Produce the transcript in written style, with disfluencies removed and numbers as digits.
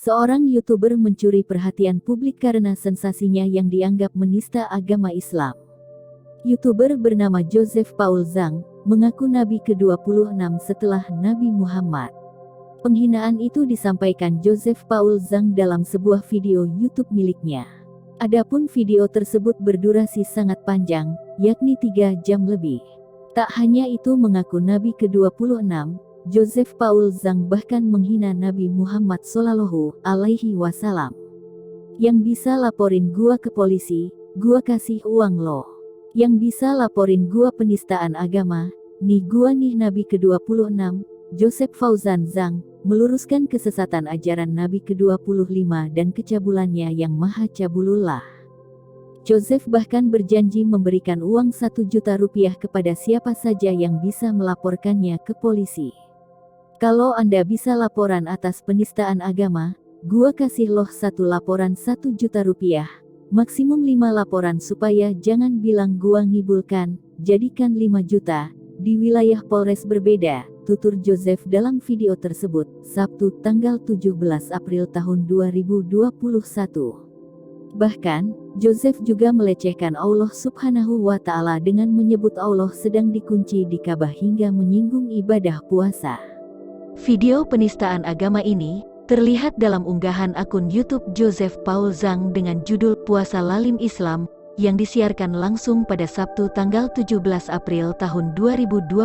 Seorang YouTuber mencuri perhatian publik karena sensasinya yang dianggap menista agama Islam. YouTuber bernama Joseph Paul Zhang mengaku Nabi ke-26 setelah Nabi Muhammad. Penghinaan itu disampaikan Joseph Paul Zhang dalam sebuah video YouTube miliknya. Adapun video tersebut berdurasi sangat panjang, yakni 3 jam lebih. Tak hanya itu, mengaku Nabi ke-26, Joseph Paul Zhang bahkan menghina Nabi Muhammad SAW. Yang bisa laporin gua ke polisi, gua kasih uang loh. Yang bisa laporin gua penistaan agama, nih gua nih Nabi ke-26, Joseph Fauzan Zhang, meluruskan kesesatan ajaran Nabi ke-25 dan kecabulannya yang maha cabulullah. Joseph bahkan berjanji memberikan uang 1 juta rupiah kepada siapa saja yang bisa melaporkannya ke polisi. Kalau Anda bisa laporan atas penistaan agama, gua kasih loh 1 laporan 1 juta rupiah, maksimum 5 laporan supaya jangan bilang gua ngibulkan, jadikan 5 juta, di wilayah Polres berbeda, tutur Joseph dalam video tersebut, Sabtu tanggal 17 April tahun 2021. Bahkan, Joseph juga melecehkan Allah Subhanahu wa Ta'ala dengan menyebut Allah sedang dikunci di Ka'bah hingga menyinggung ibadah puasa. Video penistaan agama ini terlihat dalam unggahan akun YouTube Joseph Paul Zhang dengan judul Puasa Lalim Islam yang disiarkan langsung pada Sabtu tanggal 17 April tahun 2021.